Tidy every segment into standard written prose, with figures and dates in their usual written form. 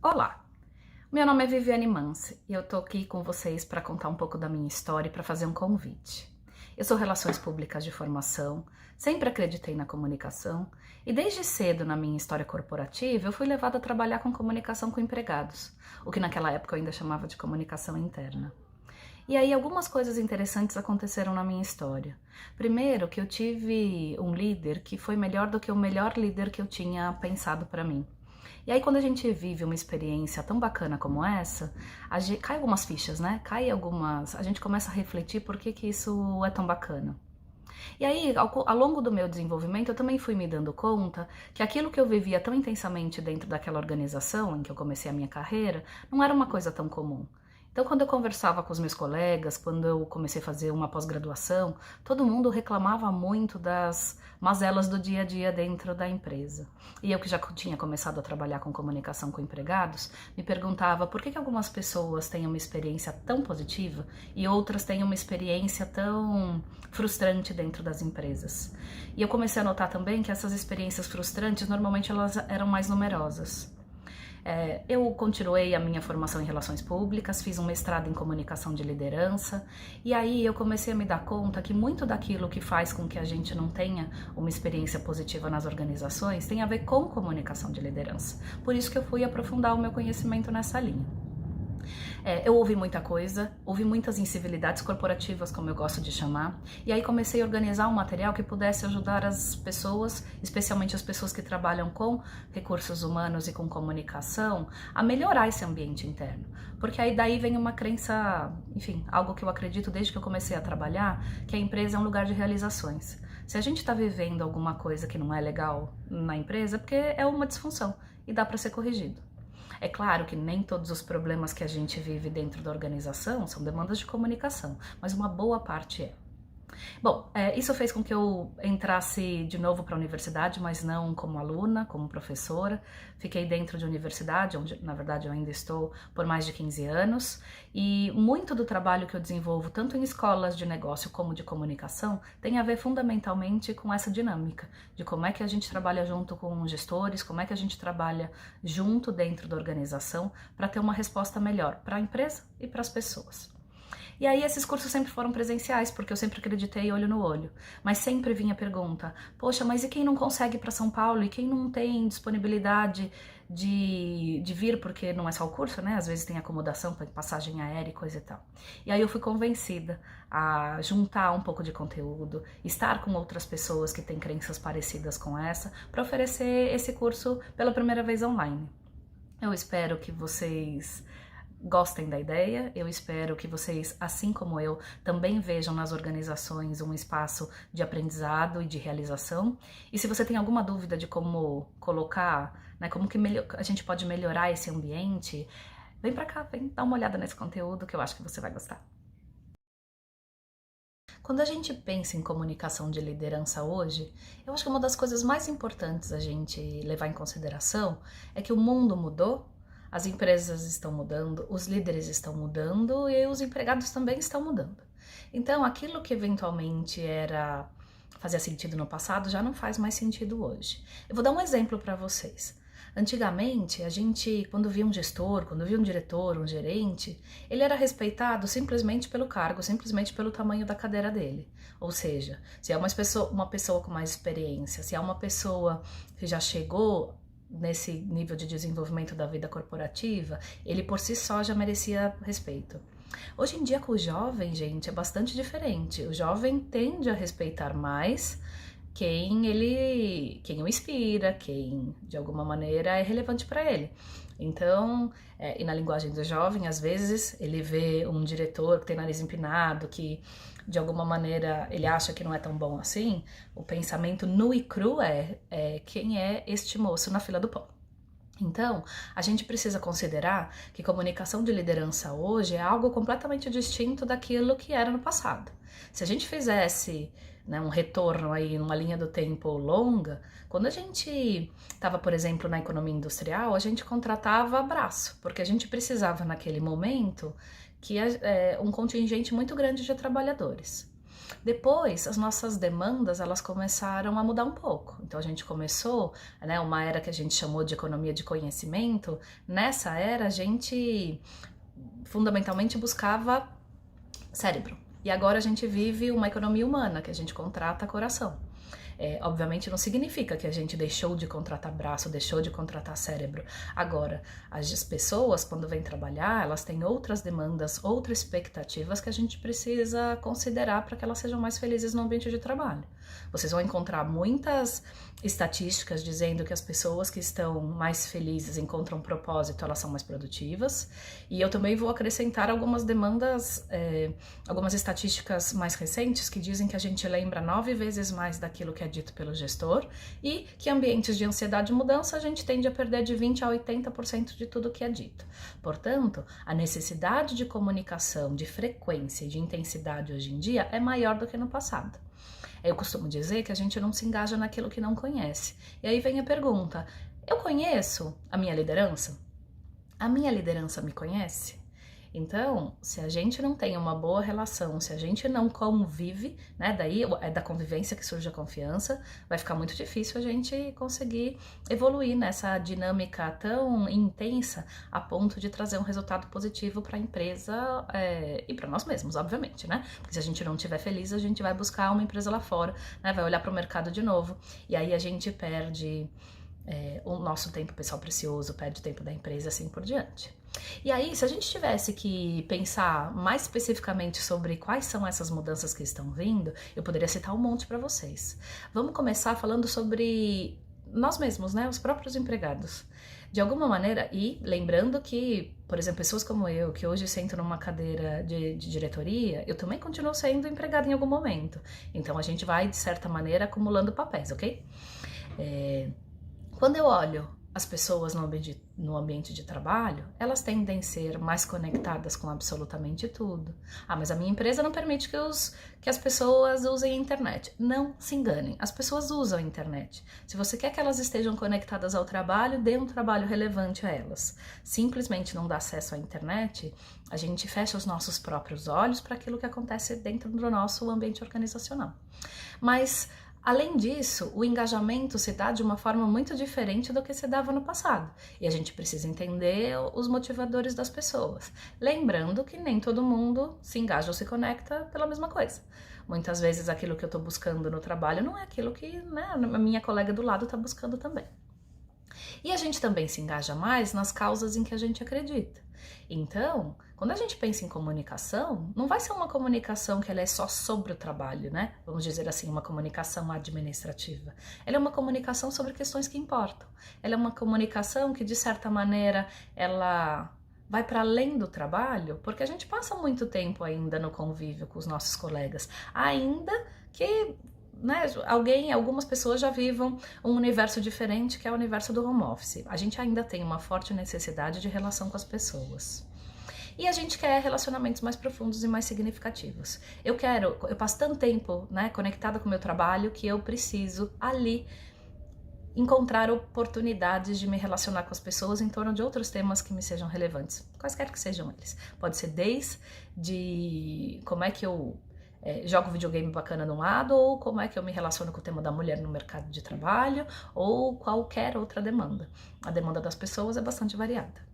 Olá, meu nome é Viviane Mansi e eu tô aqui com vocês para contar um pouco da minha história e para fazer um convite. Eu sou Relações Públicas de formação, sempre acreditei na comunicação e desde cedo na minha história corporativa eu fui levada a trabalhar com comunicação com empregados, o que naquela época eu ainda chamava de comunicação interna. E aí algumas coisas interessantes aconteceram na minha história. Primeiro, que eu tive um líder que foi melhor do que o melhor líder que eu tinha pensado para mim. E aí quando a gente vive uma experiência tão bacana como essa, cai algumas fichas, né? A gente começa a refletir por que isso é tão bacana. E aí, ao longo do meu desenvolvimento, eu também fui me dando conta que aquilo que eu vivia tão intensamente dentro daquela organização em que eu comecei a minha carreira, não era uma coisa tão comum. Então, quando eu conversava com os meus colegas, quando eu comecei a fazer uma pós-graduação, todo mundo reclamava muito das mazelas do dia a dia dentro da empresa. E eu que já tinha começado a trabalhar com comunicação com empregados, me perguntava por que algumas pessoas têm uma experiência tão positiva e outras têm uma experiência tão frustrante dentro das empresas. E eu comecei a notar também que essas experiências frustrantes, normalmente elas eram mais numerosas. Eu continuei a minha formação em relações públicas, fiz um mestrado em comunicação de liderança e aí eu comecei a me dar conta que muito daquilo que faz com que a gente não tenha uma experiência positiva nas organizações tem a ver com comunicação de liderança. Por isso que eu fui aprofundar o meu conhecimento nessa linha. Eu ouvi muita coisa, ouvi muitas incivilidades corporativas, como eu gosto de chamar, e aí comecei a organizar um material que pudesse ajudar as pessoas, especialmente as pessoas que trabalham com recursos humanos e com comunicação, a melhorar esse ambiente interno. Porque aí daí vem uma crença, enfim, algo que eu acredito desde que eu comecei a trabalhar, que a empresa é um lugar de realizações. Se a gente está vivendo alguma coisa que não é legal na empresa, é porque é uma disfunção e dá para ser corrigido. É claro que nem todos os problemas que a gente vive dentro da organização são demandas de comunicação, mas uma boa parte é. Bom, isso fez com que eu entrasse de novo para a universidade, mas não como aluna, como professora. Fiquei dentro de universidade, onde na verdade eu ainda estou por mais de 15 anos, e muito do trabalho que eu desenvolvo, tanto em escolas de negócio como de comunicação, tem a ver fundamentalmente com essa dinâmica, de como é que a gente trabalha junto com gestores, como é que a gente trabalha junto dentro da organização para ter uma resposta melhor para a empresa e para as pessoas. E aí esses cursos sempre foram presenciais, porque eu sempre acreditei olho no olho. Mas sempre vinha a pergunta, poxa, mas e quem não consegue ir para São Paulo? E quem não tem disponibilidade de vir, porque não é só o curso, né? Às vezes tem acomodação, passagem aérea e coisa e tal. E aí eu fui convencida a juntar um pouco de conteúdo, estar com outras pessoas que têm crenças parecidas com essa, para oferecer esse curso pela primeira vez online. Eu espero que vocês gostem da ideia, eu espero que vocês, assim como eu, também vejam nas organizações um espaço de aprendizado e de realização. E se você tem alguma dúvida de como colocar, né, como que a gente pode melhorar esse ambiente, vem pra cá, vem dar uma olhada nesse conteúdo que eu acho que você vai gostar. Quando a gente pensa em comunicação de liderança hoje, eu acho que uma das coisas mais importantes a gente levar em consideração é que o mundo mudou, as empresas estão mudando, os líderes estão mudando e os empregados também estão mudando. Então, aquilo que eventualmente fazia sentido no passado já não faz mais sentido hoje. Eu vou dar um exemplo para vocês. Antigamente, a gente, quando via um gestor, quando via um diretor, um gerente, ele era respeitado simplesmente pelo cargo, simplesmente pelo tamanho da cadeira dele. Ou seja, se é uma pessoa com mais experiência, se é uma pessoa que já chegou nesse nível de desenvolvimento da vida corporativa, ele por si só já merecia respeito. Hoje em dia, com o jovem, gente, é bastante diferente. O jovem tende a respeitar mais quem o inspira, quem de alguma maneira é relevante para ele. Então, e na linguagem do jovem, às vezes ele vê um diretor que tem nariz empinado, que de alguma maneira ele acha que não é tão bom assim, o pensamento nu e cru é quem é este moço na fila do pão. Então, a gente precisa considerar que comunicação de liderança hoje é algo completamente distinto daquilo que era no passado. Se a gente fizesse, né, um retorno aí numa linha do tempo longa, quando a gente estava, por exemplo, na economia industrial, a gente contratava braço, porque a gente precisava naquele momento que um contingente muito grande de trabalhadores. Depois, as nossas demandas, elas começaram a mudar um pouco. Então, a gente começou, né, uma era que a gente chamou de economia de conhecimento. Nessa era, a gente fundamentalmente buscava cérebro. E agora a gente vive uma economia humana, que a gente contrata coração. Obviamente não significa que a gente deixou de contratar braço, deixou de contratar cérebro. Agora, as pessoas, quando vêm trabalhar, elas têm outras demandas, outras expectativas que a gente precisa considerar para que elas sejam mais felizes no ambiente de trabalho. Vocês vão encontrar muitas estatísticas dizendo que as pessoas que estão mais felizes encontram propósito, elas são mais produtivas. E eu também vou acrescentar algumas demandas, algumas estatísticas mais recentes que dizem que a gente lembra 9 vezes mais daquilo que é dito pelo gestor e que em ambientes de ansiedade e mudança a gente tende a perder de 20 a 80% de tudo que é dito. Portanto, a necessidade de comunicação, de frequência e de intensidade hoje em dia é maior do que no passado. Eu costumo dizer que a gente não se engaja naquilo que não conhece. E aí vem a pergunta: eu conheço a minha liderança? A minha liderança me conhece? Então, se a gente não tem uma boa relação, se a gente não convive, né, daí é da convivência que surge a confiança, vai ficar muito difícil a gente conseguir evoluir nessa dinâmica tão intensa a ponto de trazer um resultado positivo para a empresa e para nós mesmos, obviamente, né? Porque se a gente não estiver feliz, a gente vai buscar uma empresa lá fora, né, vai olhar para o mercado de novo, e aí a gente perde o nosso tempo pessoal precioso, perde o tempo da empresa, assim por diante. E aí, se a gente tivesse que pensar mais especificamente sobre quais são essas mudanças que estão vindo, eu poderia citar um monte para vocês. Vamos começar falando sobre nós mesmos, né, os próprios empregados. De alguma maneira, e lembrando que, por exemplo, pessoas como eu, que hoje sentam numa cadeira de diretoria, eu também continuo sendo empregada em algum momento. Então, a gente vai, de certa maneira, acumulando papéis, ok? Quando eu olho as pessoas no ambiente de trabalho, elas tendem a ser mais conectadas com absolutamente tudo. Ah, mas a minha empresa não permite que as pessoas usem a internet. Não se enganem, as pessoas usam a internet. Se você quer que elas estejam conectadas ao trabalho, dê um trabalho relevante a elas. Simplesmente não dá acesso à internet, a gente fecha os nossos próprios olhos para aquilo que acontece dentro do nosso ambiente organizacional. Mas além disso, o engajamento se dá de uma forma muito diferente do que se dava no passado. E a gente precisa entender os motivadores das pessoas. Lembrando que nem todo mundo se engaja ou se conecta pela mesma coisa. Muitas vezes aquilo que eu estou buscando no trabalho não é aquilo que, né, a minha colega do lado está buscando também. E a gente também se engaja mais nas causas em que a gente acredita. Então, quando a gente pensa em comunicação, não vai ser uma comunicação que ela é só sobre o trabalho, né? Vamos dizer assim, uma comunicação administrativa. Ela é uma comunicação sobre questões que importam. Ela é uma comunicação que, de certa maneira, ela vai para além do trabalho, porque a gente passa muito tempo ainda no convívio com os nossos colegas, ainda que, né, algumas pessoas já vivam um universo diferente, que é o universo do home office. A gente ainda tem uma forte necessidade de relação com as pessoas. E a gente quer relacionamentos mais profundos e mais significativos. Eu passo tanto tempo, né, conectada com o meu trabalho, que eu preciso ali encontrar oportunidades de me relacionar com as pessoas em torno de outros temas que me sejam relevantes, quaisquer que sejam eles. Pode ser desde como é que eu jogo videogame bacana de um lado, ou como é que eu me relaciono com o tema da mulher no mercado de trabalho, ou qualquer outra demanda. A demanda das pessoas é bastante variada.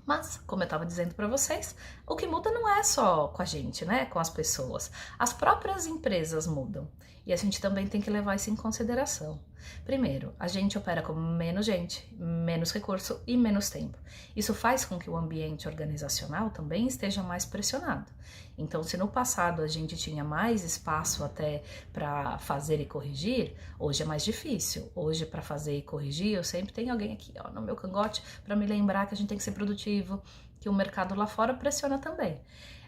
Mas, como eu estava dizendo para vocês, o que muda não é só com a gente, né? Com as pessoas. As próprias empresas mudam. E a gente também tem que levar isso em consideração. Primeiro, a gente opera com menos gente, menos recurso e menos tempo. Isso faz com que o ambiente organizacional também esteja mais pressionado. Então, se no passado a gente tinha mais espaço até para fazer e corrigir, hoje é mais difícil. Hoje, para fazer e corrigir, eu sempre tenho alguém aqui, ó, no meu cangote para me lembrar que a gente tem que ser produtivo, que o mercado lá fora pressiona também.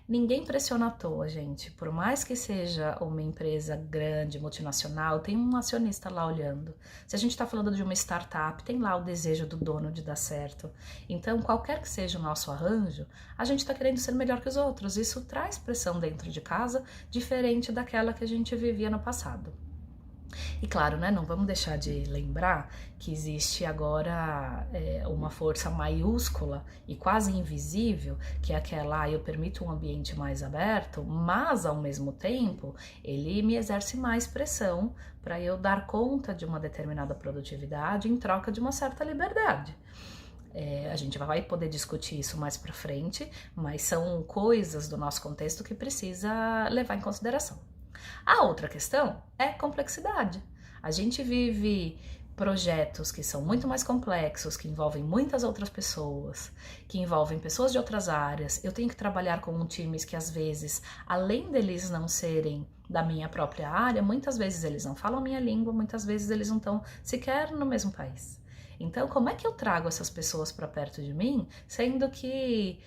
Ninguém pressiona à toa, gente. Por mais que seja uma empresa grande, multinacional, tem um acionista lá olhando. Se a gente está falando de uma startup, tem lá o desejo do dono de dar certo. Então, qualquer que seja o nosso arranjo, a gente está querendo ser melhor que os outros. Isso traz pressão dentro de casa, diferente daquela que a gente vivia no passado. E claro, né, não vamos deixar de lembrar que existe agora uma força maiúscula e quase invisível, que é aquela, eu permito um ambiente mais aberto, mas ao mesmo tempo ele me exerce mais pressão para eu dar conta de uma determinada produtividade em troca de uma certa liberdade. A gente vai poder discutir isso mais para frente, mas são coisas do nosso contexto que precisa levar em consideração. A outra questão é complexidade. A gente vive projetos que são muito mais complexos, que envolvem muitas outras pessoas, que envolvem pessoas de outras áreas. Eu tenho que trabalhar com times que às vezes, além deles não serem da minha própria área, muitas vezes eles não falam a minha língua, muitas vezes eles não estão sequer no mesmo país. Então, como é que eu trago essas pessoas para perto de mim, sendo que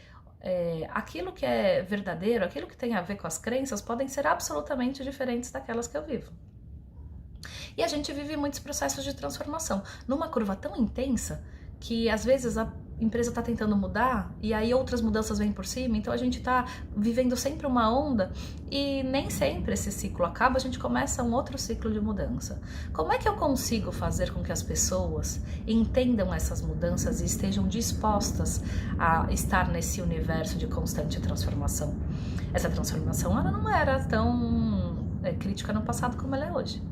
aquilo que é verdadeiro, aquilo que tem a ver com as crenças, podem ser absolutamente diferentes daquelas que eu vivo. E a gente vive muitos processos de transformação, numa curva tão intensa que às vezes a empresa está tentando mudar e aí outras mudanças vêm por cima, então a gente está vivendo sempre uma onda e nem sempre esse ciclo acaba, a gente começa um outro ciclo de mudança. Como é que eu consigo fazer com que as pessoas entendam essas mudanças e estejam dispostas a estar nesse universo de constante transformação? Essa transformação ela não era tão crítica no passado como ela é hoje.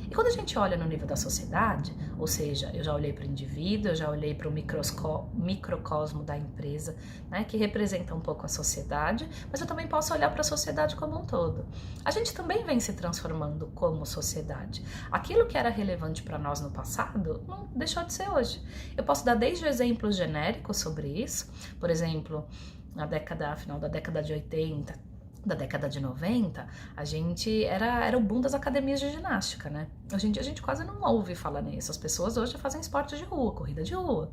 E quando a gente olha no nível da sociedade, ou seja, eu já olhei para o indivíduo, eu já olhei para o microcosmo da empresa, né, que representa um pouco a sociedade, mas eu também posso olhar para a sociedade como um todo. A gente também vem se transformando como sociedade. Aquilo que era relevante para nós no passado não deixou de ser hoje. Eu posso dar desde exemplos genéricos sobre isso, por exemplo, final da década de 80, da década de 90, a gente era o boom das academias de ginástica, né? Hoje em dia a gente quase não ouve falar nisso. As pessoas hoje fazem esporte de rua, corrida de rua.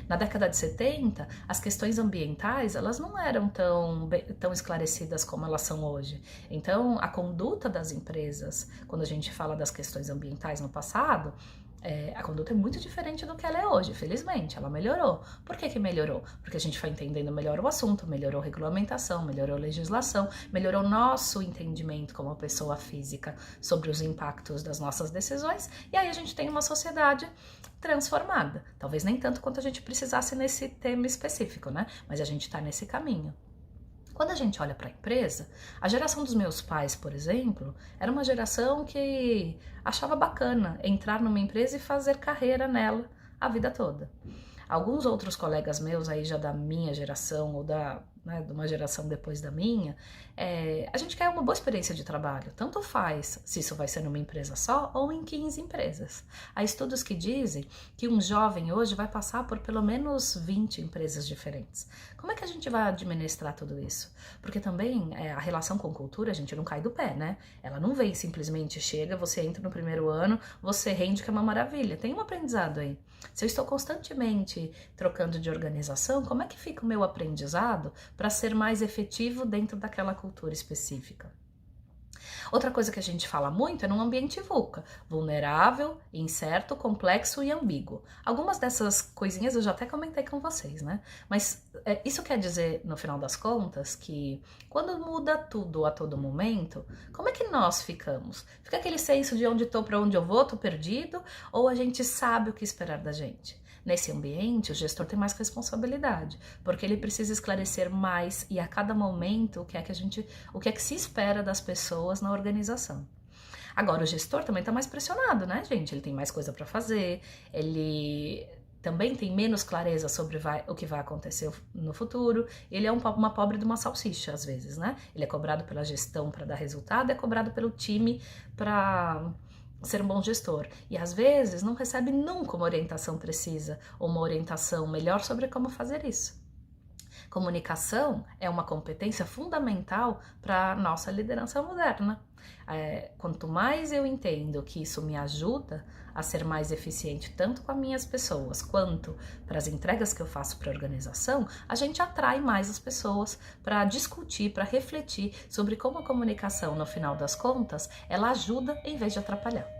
Na década de 70, as questões ambientais, elas não eram tão esclarecidas como elas são hoje. Então, a conduta das empresas, quando a gente fala das questões ambientais no passado, a conduta é muito diferente do que ela é hoje, felizmente, ela melhorou. Por que melhorou? Porque a gente foi entendendo melhor o assunto, melhorou a regulamentação, melhorou a legislação, melhorou o nosso entendimento como pessoa física sobre os impactos das nossas decisões, e aí a gente tem uma sociedade transformada. Talvez nem tanto quanto a gente precisasse nesse tema específico, né? Mas a gente está nesse caminho. Quando a gente olha para a empresa, a geração dos meus pais, por exemplo, era uma geração que achava bacana entrar numa empresa e fazer carreira nela a vida toda. Alguns outros colegas meus aí já da minha geração ou de uma geração depois da minha, a gente quer uma boa experiência de trabalho. Tanto faz se isso vai ser numa empresa só ou em 15 empresas. Há estudos que dizem que um jovem hoje vai passar por pelo menos 20 empresas diferentes. Como é que a gente vai administrar tudo isso? Porque também a relação com cultura, a gente não cai do pé, né? Ela não vem simplesmente, chega, você entra no primeiro ano, você rende que é uma maravilha. Tem um aprendizado aí. Se eu estou constantemente trocando de organização, como é que fica o meu aprendizado para ser mais efetivo dentro daquela cultura específica? Outra coisa que a gente fala muito é num ambiente VUCA, vulnerável, incerto, complexo e ambíguo. Algumas dessas coisinhas eu já até comentei com vocês, né? Mas isso quer dizer, no final das contas, que quando muda tudo a todo momento, como é que nós ficamos? Fica aquele senso de onde estou, para onde eu vou, estou perdido? Ou a gente sabe o que esperar da gente? Nesse ambiente, o gestor tem mais responsabilidade, porque ele precisa esclarecer mais e a cada momento o que é que se espera das pessoas na organização. Agora, o gestor também está mais pressionado, né, gente? Ele tem mais coisa para fazer, ele também tem menos clareza sobre o que vai acontecer no futuro. Ele é uma pobre de uma salsicha, às vezes, né? Ele é cobrado pela gestão para dar resultado, é cobrado pelo time para ser um bom gestor. E às vezes não recebe nunca uma orientação precisa ou uma orientação melhor sobre como fazer isso. Comunicação é uma competência fundamental para a nossa liderança moderna. Quanto mais eu entendo que isso me ajuda a ser mais eficiente tanto com as minhas pessoas quanto para as entregas que eu faço para a organização, a gente atrai mais as pessoas para discutir, para refletir sobre como a comunicação, no final das contas, ela ajuda em vez de atrapalhar.